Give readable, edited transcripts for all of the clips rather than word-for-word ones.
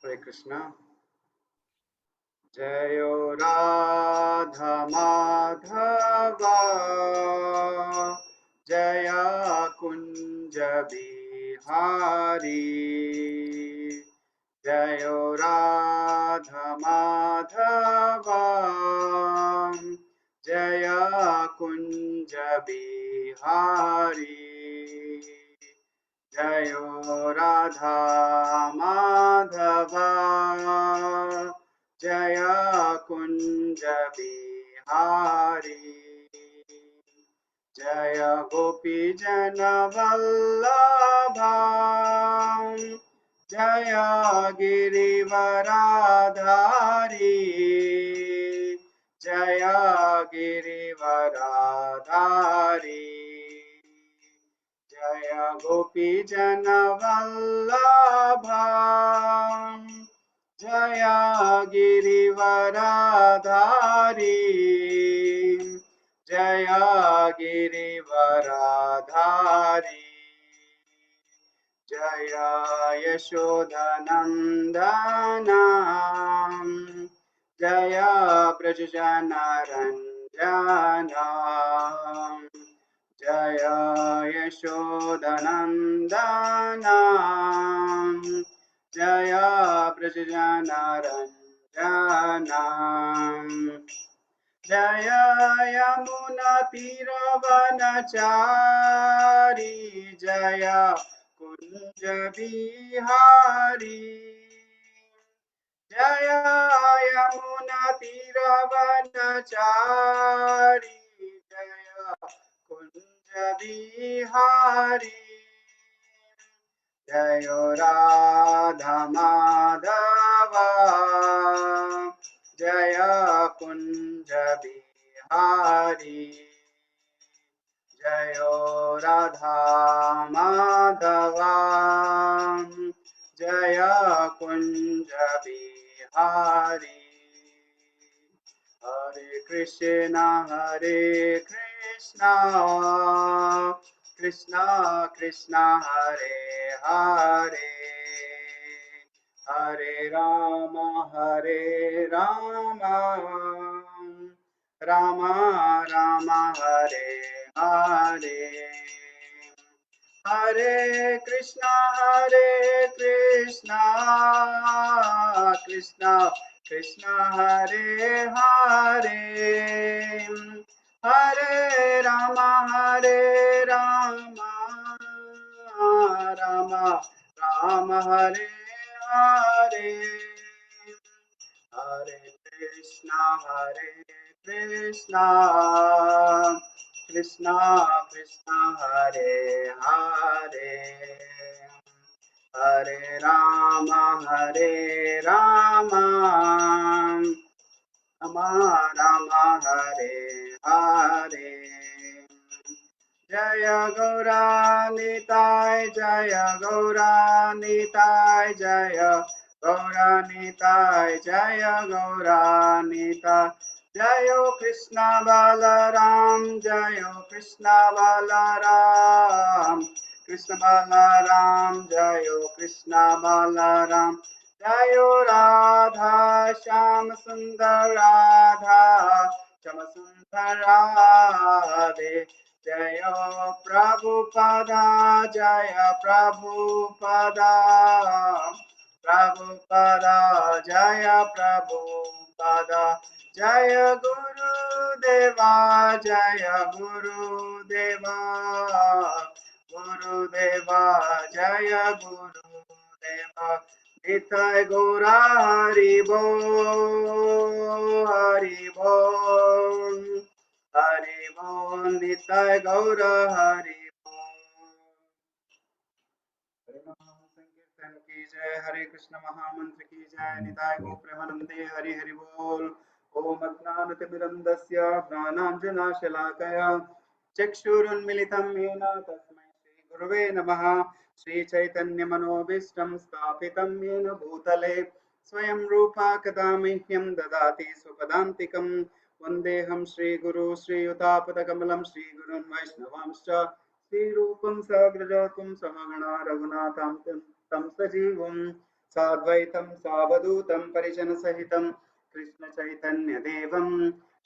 हरे कृष्णा। जयो राधा माधवा जय कुंज बिहारी। जयो राधा माधवा जय कुंज बिहारी। जयो राधा माधवा जय कुंज बिहारी। जय गोपी जन वल्लभा जय गिरिवराधारी। जय गिरिवराधारी। जय गोपी जन वल्लभा जय गिरिवराधारी। जय गिरिवराधारी। जय यशोदनन्दना जय ब्रजजनरञ्जना। जय यशोदनन्दना जय ब्रजजनरञ्जना। जय यमुनातीरवनचारी जय कुंज बिहारी। जय यमुनातीरवनचारी जय कुंज बिहारी। जयो राधा माधवा जय कुंज बिहारी। जयो राधा माधवा जय कुंज बिहारी। हरे कृष्णा कृष्णा कृष्णा हरे हरे हरे राम राम राम हरे हरे। हरे कृष्णा कृष्णा कृष्णा हरे हरे हरे राम राम राम हरे हरे। हरे कृष्णा कृष्णा कृष्णा हरे हरे हरे राम राम राम हरे हरे। जय गौरानिताय जय गौरानिताय जय गौरानिताय जय गौरानिताय। जयो कृष्ण बलराम जयो कृष्ण बलराम कृष्ण बलराम जयो कृष्ण बलराम। जयो राधा श्याम सुंदर राधा श्याम सुंदर राधे। जय प्रभुपदा जय प्रभुपदा प्रभुपदा जय प्रभुपदा। जय गुरुदेवा जय गुरुदेवा गुरुदेवा जय गुरुदेवा। निताय गौरा हरि बोल हरि बोल हरि बोल निताय गौर हरि बोल। हरे नाम संकीर्तन की जय हरे कृष्ण महामंत्र की जय निताय गो प्रेमानंदे हरि हरि बोल। ओम अज्ञानतिमिरन्दस्य ज्ञानाञ्जनशलाकया चक्षुरुन्मिलितं येन तस्मै श्रीगुरवे नमः। श्रीचैतन्यमनोभीष्टं स्थापितं येन भूतले स्वयं रूपा कदा मह्यं ददाति स्वपदान्तिकं। वन्देऽहं श्रीगुरु श्रीयुतापदकमलं श्रीगुरुन् वैष्णवांश्च श्रीरूपं साग्रजातं सहगणा रघुनाथां तं सजीवं साद्वैतं सावधूतं परिजनसहितं कृष्णचैतन्यदेवं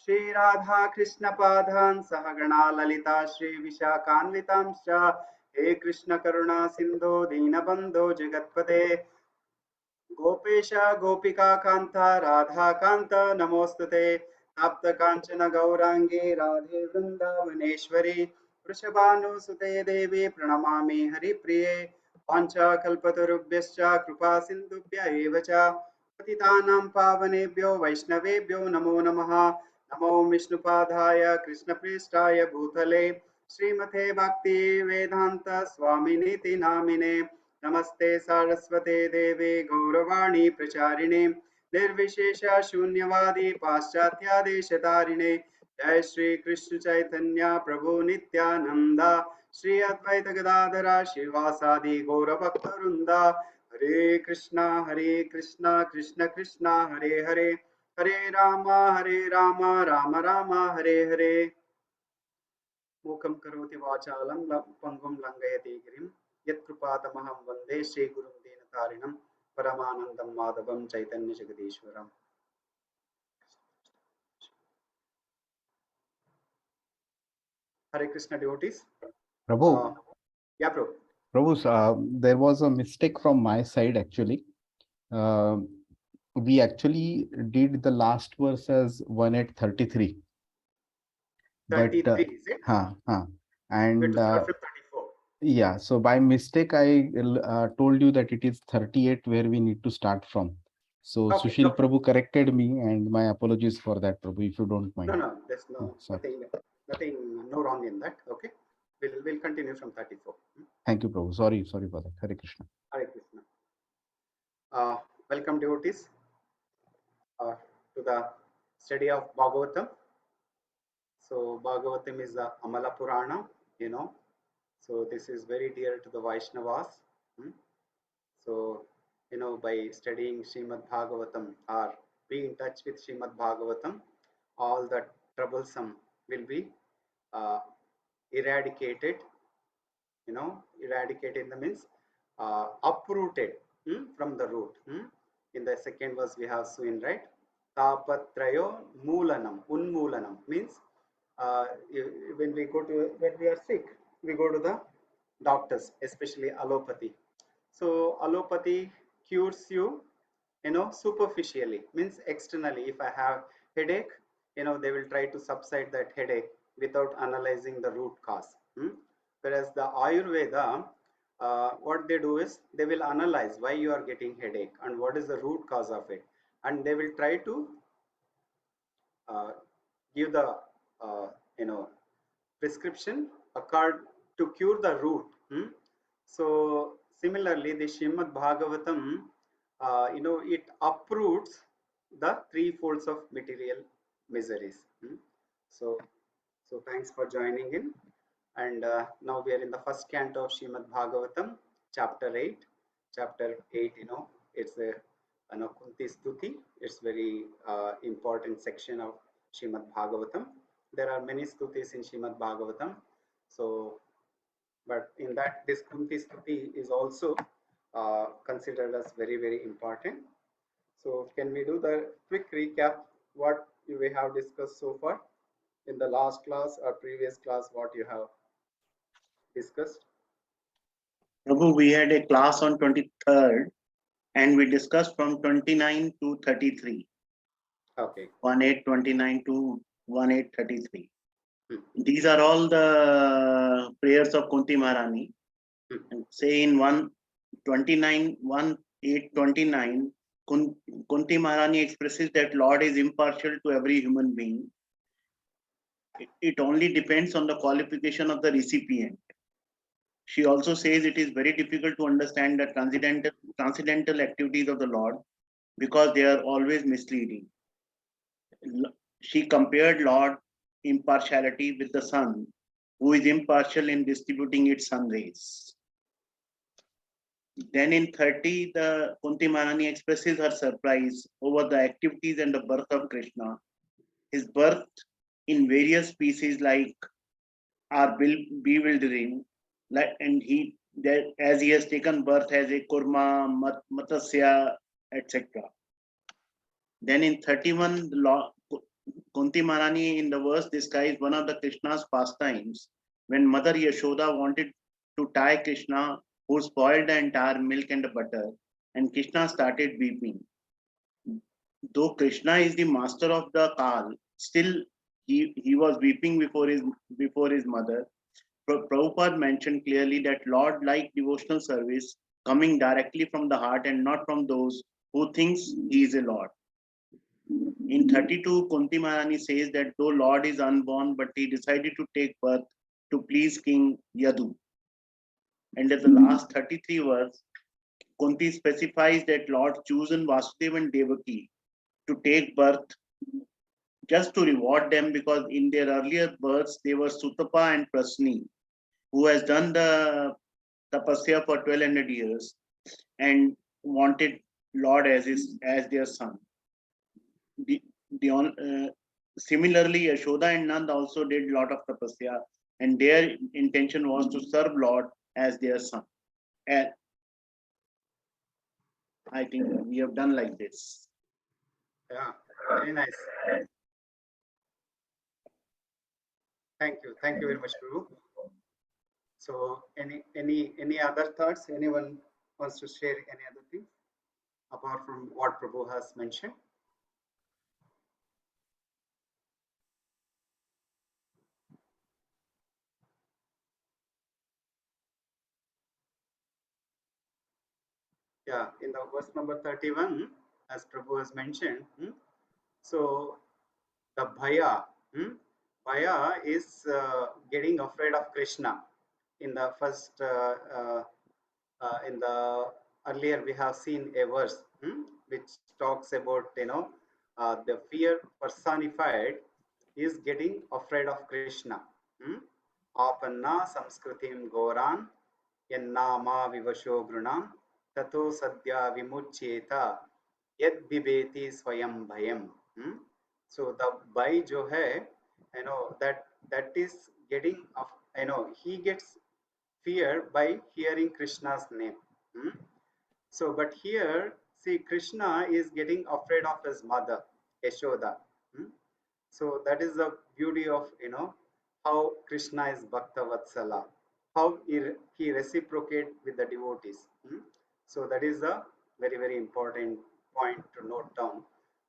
श्रीराधा कृष्णपादान् सहगणा ललिता श्रीविशाखान्वितांश्च हे कृष्ण करुणा सिन्धो दीनबन्धो जगत्पते गोपेश गोपिका कांता राधा कांता नमोस्तुते तप्त कांचन गौरांगी राधे वृंदावनेश्वरी वृषभानुसुते देवी प्रणमामि हरिप्रिये वाञ्छाकल्पतरुभ्यश्च कृपा सिन्धुभ्य एव च पतितानां पावनेभ्यो वैष्णवेभ्यो नमो नमः नमो विष्णुपादाय कृष्णप्रेष्ठाय भूतले श्रीमते भक्ति वेदांत स्वामिनीति नामिने नमस्ते सारस्वते देवे गौरवाणी प्रचारिणे निर्विशेष शून्यवादी पाश्चात्यादेशतारिणे जय श्री कृष्ण चैतन्य प्रभु नित्यानंद श्री अद्वैत गदाधरा श्रीवासादि गौरभक्तवृंदा हरे कृष्णा कृष्ण कृष्णा हरे हरे हरे राम राम राम हरे हरे मूकं करोति वाचालं पंगुं लंघयति गिरिं यत्कृपातमहं वन्दे श्रीगुरुं दीनतारिणं परमानन्दं माधवं चैतन्य जगदीश्वरम् Hare Krishna devotees. Prabhu, Yeah, Prabhu. Prabhu, there was a mistake from my side actually. We actually did the last verse as 1:33. 33, is it? And we have to start from 34. Yeah, so by mistake I told you that it is 38 where we need to start from. So Okay, Sushil no Prabhu corrected me, and my apologies for that, Prabhu, if you don't mind. No, there's nothing no wrong in that. Okay, we'll continue from 34. Thank you, Prabhu. Sorry for that. Hare Krishna. Hare Krishna. Welcome devotees to the study of Bhagavatam. So Bhagavatam is the Amala Purana, you know. So this is very dear to the Vaishnavas. So, you know, by studying Srimad Bhagavatam or be in touch with Srimad Bhagavatam, all the troublesome will be eradicated. You know, eradicated means uprooted from the root. In the second verse we have seen, right? Tapatrayo moolanam, unmoolanam means when we are sick, we go to the doctors, especially allopathy. So allopathy cures you, you know, superficially, means externally. If I have headache, you know, they will try to subside that headache without analyzing the root cause. Whereas the Ayurveda, what they do is they will analyze why you are getting headache and what is the root cause of it, and they will try to give the you know, prescription occurred to cure the root. So similarly, the Srimad Bhagavatam, you know, it uproots the three folds of material miseries. So thanks for joining in. And now we are in the first canto of Srimad Bhagavatam, chapter 8. Chapter 8, you know, it's a Kunti Stuti. It's very important section of Srimad Bhagavatam. There are many stutis in Srimad Bhagavatam. So, but in that, this Kunti Stuti is also considered as very, very important. So, can we do the quick recap what we have discussed so far in the last class or previous class? What you have discussed? Prabhu, we had a class on 23rd and we discussed from 29 to 33. Okay. 1829 to 1833. These are all the prayers of Kunti Maharani. Say in 1829, Kunti Maharani expresses that Lord is impartial to every human being. It only depends on the qualification of the recipient. She also says it is very difficult to understand the transcendental activities of the Lord because they are always misleading. She compared Lord impartiality with the sun, who is impartial in distributing its sun rays. Then in 30, the Kunti Maharani expresses her surprise over the activities and the birth of Krishna. His birth in various species like are bewildering, and he that as he has taken birth as a Kurma, Matsya, etc. Then in 31, Kunti Maharani in the verse describes one of the Krishna's pastimes when Mother Yashoda wanted to tie Krishna, who spoiled the entire milk and the butter, and Krishna started weeping. Though Krishna is the master of the Kal, still he was weeping before his mother. Prabhupada mentioned clearly that Lord-like devotional service coming directly from the heart and not from those who thinks he is a Lord. In 32, Kunti Maharani says that though Lord is unborn, but he decided to take birth to please King Yadu. And at the last 33 verse, Kunti specifies that Lord chosen Vasudeva and Devaki to take birth just to reward them, because in their earlier births they were Sutapa and Prasni, who has done the tapasya for 1200 years and wanted Lord as their son. Similarly, Yashoda and Nand also did a lot of tapasya, and their intention was to serve Lord as their son. And I think we have done like this. Yeah, very nice. Thank you very much, Prabhu. So, any other thoughts? Anyone wants to share any other thing apart from what Prabhu has mentioned? Yeah, in the verse number 31, as Prabhu has mentioned, so the Bhaya, Bhaya is getting afraid of Krishna. In the first, in the earlier, we have seen a verse which talks about, the fear personified is getting afraid of Krishna. Apanna samskritim goran yannama vivasho grunam tato sadhya vimuchyeta yad vibeti swayam bhayam. So the bhai jo hai, that is getting, he gets fear by hearing Krishna's name. So, but here, see, Krishna is getting afraid of his mother, Yashoda. So that is the beauty of, how Krishna is Bhakta Vatsala, how he reciprocate with the devotees. So that is a very, very important point to note down.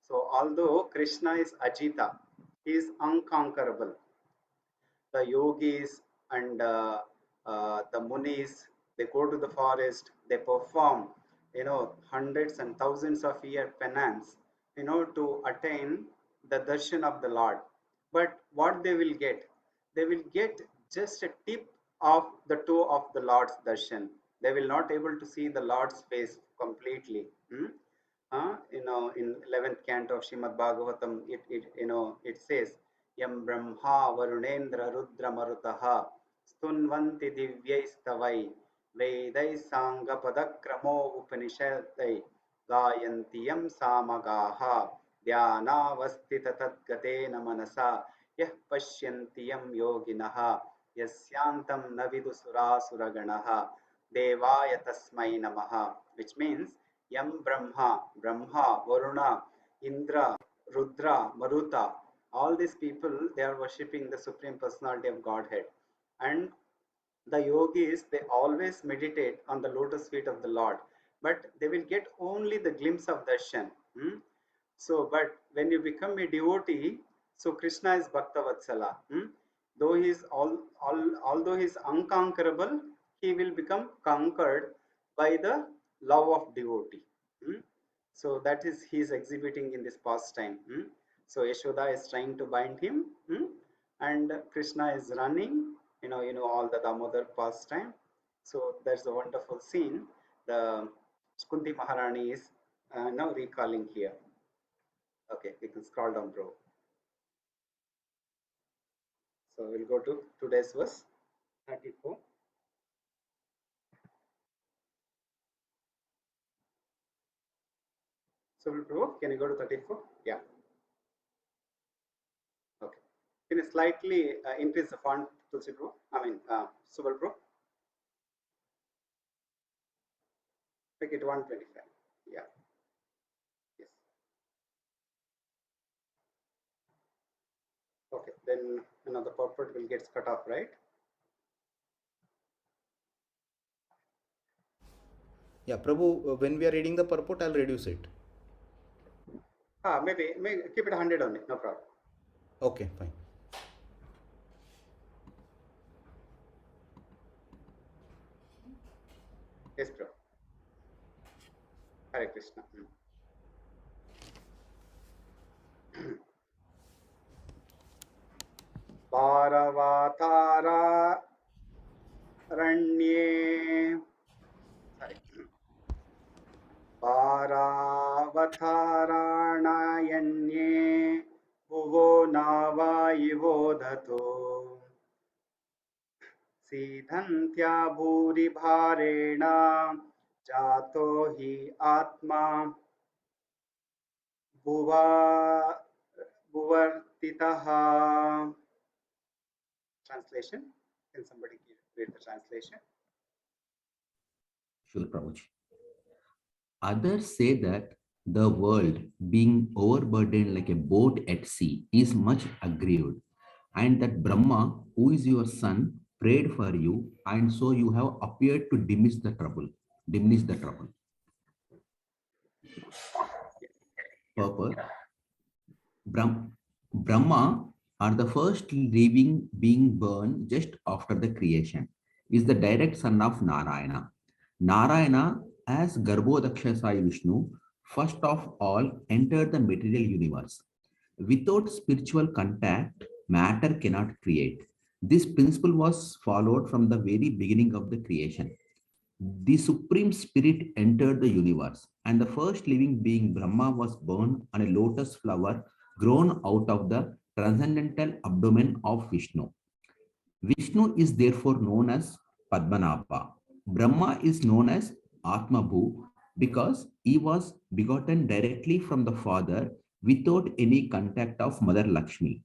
So although Krishna is Ajita, he is unconquerable. The yogis and the munis, they go to the forest, they perform, hundreds and thousands of year penance, to attain the darshan of the Lord. But what they will get? They will get just a tip of the toe of the Lord's darshan. They will not able to see the Lord's face completely. In 11th canto of Srimad Bhagavatam, it says, Yam Brahma Varunendra Rudra Marutaha Stunvanti Divyaistavai Vedai Sanga Padakramo Upanishadai Gayanti Yam Samagaha Dhyanavastita Tadgatena Manasa Yah Pashyanti Yam Yoginaha Yasyantam Navidu Suraganaha Devaya Tasmai Namaha, which means Yam Brahma, Varuna, Indra, Rudra, Maruta, all these people, they are worshipping the Supreme Personality of Godhead. And the yogis, they always meditate on the lotus feet of the Lord, but they will get only the glimpse of darshan. So, but when you become a devotee, so Krishna is Bhakta Vatsala. Though he is although he is unconquerable, he will become conquered by the love of devotee. So that is he is exhibiting in this pastime. So Yashoda is trying to bind him, and Krishna is running. All the Damodar pastime. So that's a wonderful scene. The Kunti Maharani is now recalling here. Okay, we can scroll down, bro. So we'll go to today's verse 34. So, bro, can you go to 34? Yeah. Okay. Can you slightly increase the font, Tulsi bro? I mean, Subal bro. Make it 125. Yeah. Yes. Okay. Then the purport will get cut off, right? Yeah, Prabhu, when we are reading the purport, I'll reduce it. Maybe keep it 100 only. No problem. Okay, fine. Yes, bro. Hare Krishna. Paravatara Ranye. Sorry. Paravataranayenye Bhuvo Navayivodhato Sidhantya Bhuri Bharena Jato Hi Atma Bhuva Bhuvartitaha. Translation. Can somebody read the translation? Sure, Prabhuji. Others say that the world, being overburdened like a boat at sea, is much aggrieved, and that Brahma, who is your son, prayed for you, and so you have appeared to diminish the trouble. Diminish the trouble. Purpose. Brahma, or the first living being born just after the creation, is the direct son of Narayana. Narayana, as Garbhodakshaya Sai Vishnu, first of all entered the material universe. Without spiritual contact, matter cannot create. This principle was followed from the very beginning of the creation. The Supreme Spirit entered the universe, and the first living being Brahma was born on a lotus flower grown out of the transcendental abdomen of Vishnu. Vishnu is therefore known as Padmanabha. Brahma is known as Atmabhu because he was begotten directly from the father without any contact of Mother Lakshmi.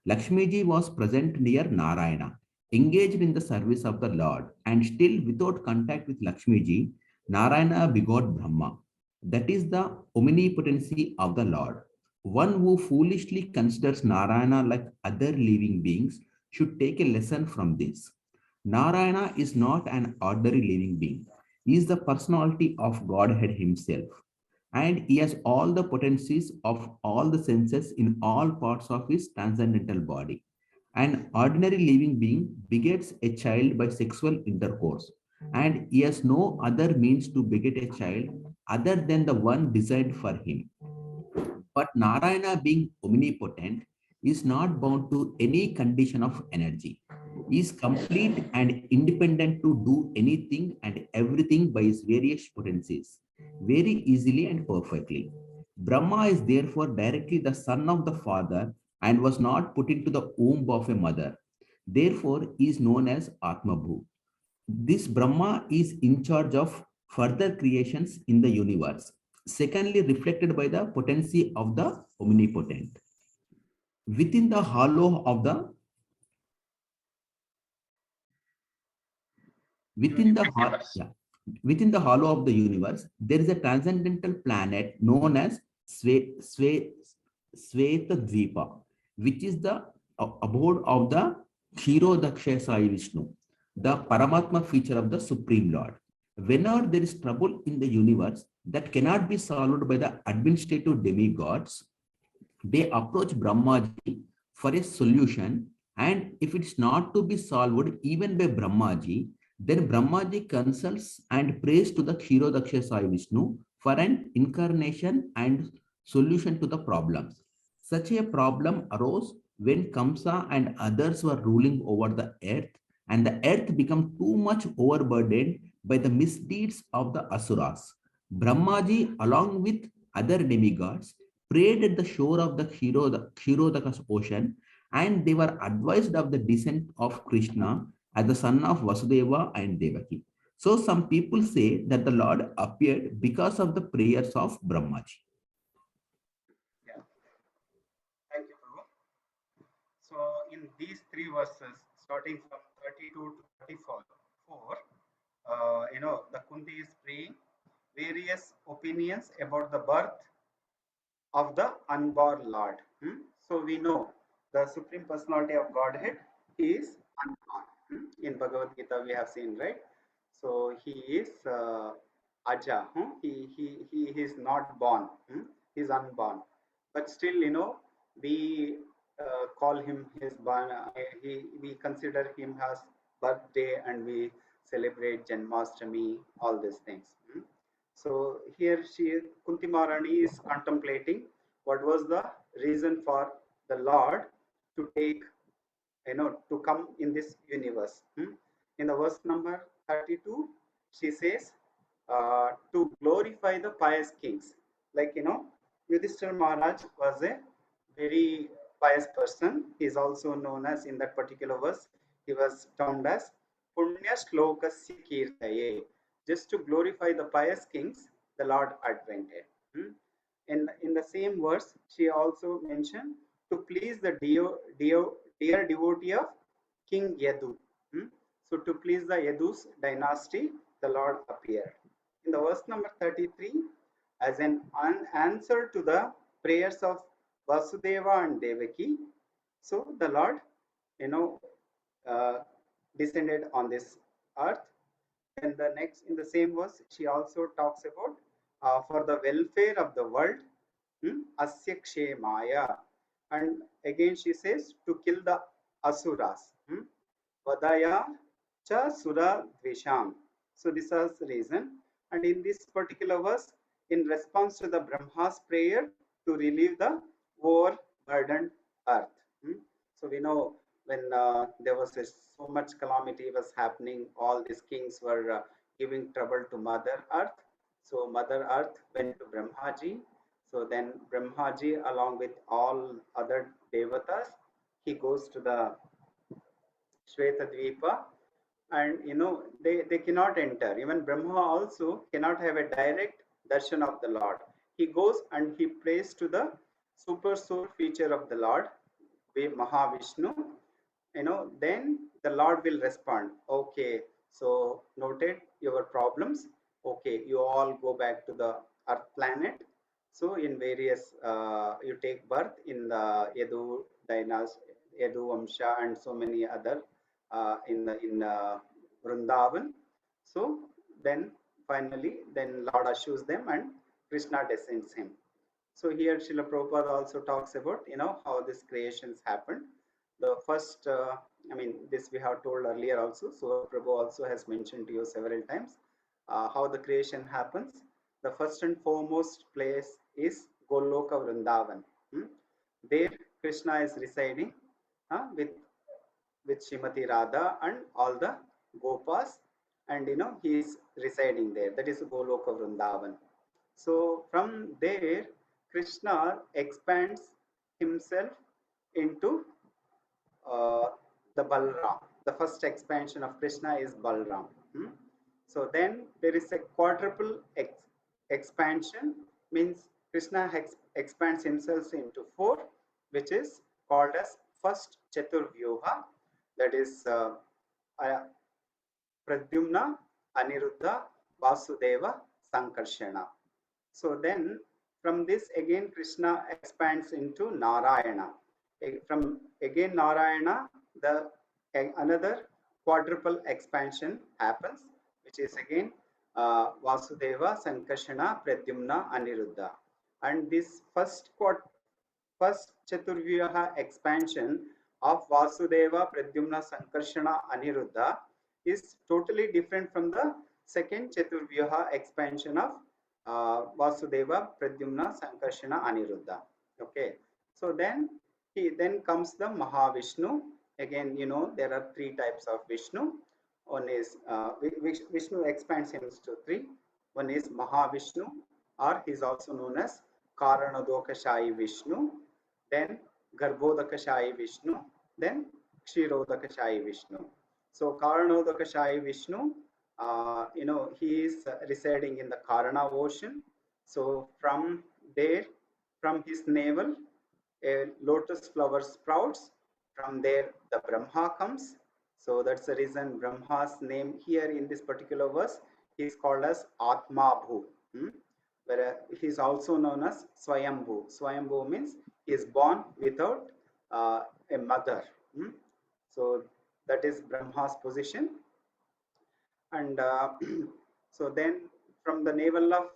Lakshmi ji was present near Narayana, engaged in the service of the Lord, and still without contact with Lakshmi ji, Narayana begot Brahma. That is the omnipotency of the Lord. One who foolishly considers Narayana like other living beings should take a lesson from this. Narayana is not an ordinary living being. He is the personality of Godhead himself. And he has all the potencies of all the senses in all parts of his transcendental body. An ordinary living being begets a child by sexual intercourse, and he has no other means to beget a child other than the one designed for him. But Narayana, being omnipotent, is not bound to any condition of energy. He is complete and independent to do anything and everything by his various potencies, very easily and perfectly. Brahma is therefore directly the son of the father and was not put into the womb of a mother. Therefore, he is known as Atmabhu. This Brahma is in charge of further creations in the universe. Secondly, reflected by the potency of the omnipotent. Within the hollow of the within the yeah, within the hollow of the universe, there is a transcendental planet known as Svetadvipa, which is the abode of the Kshirodakshaya Sai Vishnu, the Paramatma feature of the Supreme Lord. Whenever there is trouble in the universe that cannot be solved by the administrative demigods, they approach Brahmaji for a solution. And if it's not to be solved even by Brahmaji, then Brahmaji consults and prays to the Kshirodakshaya Sai Vishnu for an incarnation and solution to the problems. Such a problem arose when Kamsa and others were ruling over the earth, and the earth became too much overburdened by the misdeeds of the Asuras. Brahmaji, along with other demigods, prayed at the shore of the Kshirodaka's ocean, and they were advised of the descent of Krishna as the son of Vasudeva and Devaki. So some people say that the Lord appeared because of the prayers of Brahmaji. Yeah. Thank you, Prabhu. So in these three verses, starting from 32 to 34, the Kunti is praying various opinions about the birth of the unborn Lord. So we know the Supreme Personality of Godhead is unborn. In Bhagavad Gita we have seen, right? So he is Aja. He is not born. He is unborn. But still, we call him his born. We consider him as birthday, and we celebrate Janmashtami, all these things. So here Kunti Maharani is contemplating what was the reason for the Lord to take, to come in this universe. In the verse number 32, she says, to glorify the pious kings. Like, Yudhishthira Maharaj was a very pious person. He is also known as, in that particular verse, he was termed as Punya Shlokasya Kirtaye. Just to glorify the pious kings, the Lord advented. In the same verse, she also mentioned to please the dear devotee of King Yadu. So to please the Yadu's dynasty, the Lord appeared. In the verse number 33, as an answer to the prayers of Vasudeva and Devaki, so the Lord, uh, descended on this earth. And the next, in the same verse, she also talks about for the welfare of the world, Asya Kshemaya. And again she says to kill the Asuras. Vadaya cha sura dvisham. So this is the reason. And in this particular verse, in response to the Brahma's prayer to relieve the overburdened earth. So we know when there was so much calamity was happening, all these kings were giving trouble to Mother Earth. So Mother Earth went to Brahmaji. So then Brahmaji, along with all other devatas, he goes to the Shweta Dvipa, and they cannot enter. Even Brahma also cannot have a direct darshan of the Lord. He goes and he prays to the super soul feature of the Lord, Mahavishnu. Then the Lord will respond. Okay, so noted your problems. Okay, you all go back to the Earth planet. So in various, you take birth in the Yadu dynasty, Yadu Vamsha, and so many other in Vrindavan. So then finally, then Lord assures them, and Krishna descends him. So here Srila Prabhupada also talks about, how this creations happened. The first, this we have told earlier also. So Prabhu also has mentioned to you several times how the creation happens. The first and foremost place is Goloka Vrindavan. There Krishna is residing with Srimati Radha and all the Gopas, and he is residing there. That is Goloka Vrindavan. So from there, Krishna expands himself into the Balram. The first expansion of Krishna is Balram. So then there is a quadruple expansion, means Krishna expands himself into 4, which is called as first Chaturvyuha, that is Pradyumna, Aniruddha, Vasudeva, Sankarshana. So then from this again Krishna expands into Narayana. From again Narayana, the another quadruple expansion happens, which is again Vasudeva, Sankarshana, Pradyumna, Aniruddha. And this first Chaturvyuha expansion of Vasudeva, Pradyumna, Sankarshana, Aniruddha is totally different from the second Chaturvyuha expansion of Vasudeva, Pradyumna, Sankarshana, Aniruddha. Okay, so then comes the Mahavishnu. Again, there are 3 types of Vishnu. One is Vishnu expands him to 3. One is Mahavishnu, or he is also known as Karanadokashayi Vishnu, then Garbhodakashayi Vishnu, then Kshirodakashayi Vishnu. So Karanodakashayi Vishnu, he is residing in the Karana ocean. So from there, from his navel, a lotus flower sprouts. From there, the Brahma comes. So that's the reason Brahma's name here in this particular verse is called as Atma Bhu. Hmm? Where he is also known as Swayambhu. Swayambhu means he is born without a mother. Hmm? So that is Brahma's position. And so then from the navel of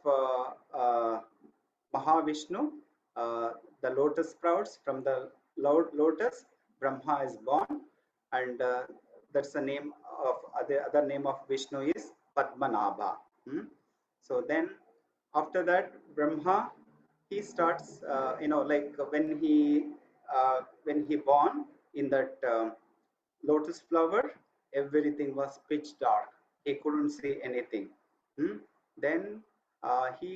Mahavishnu, the lotus sprouts, from the lotus, Brahma is born, and that's the name of other name of Vishnu is Padmanabha. Hmm? So then after that, Brahma, he starts, like when he born in that lotus flower, everything was pitch dark. He couldn't see anything. Hmm? Then he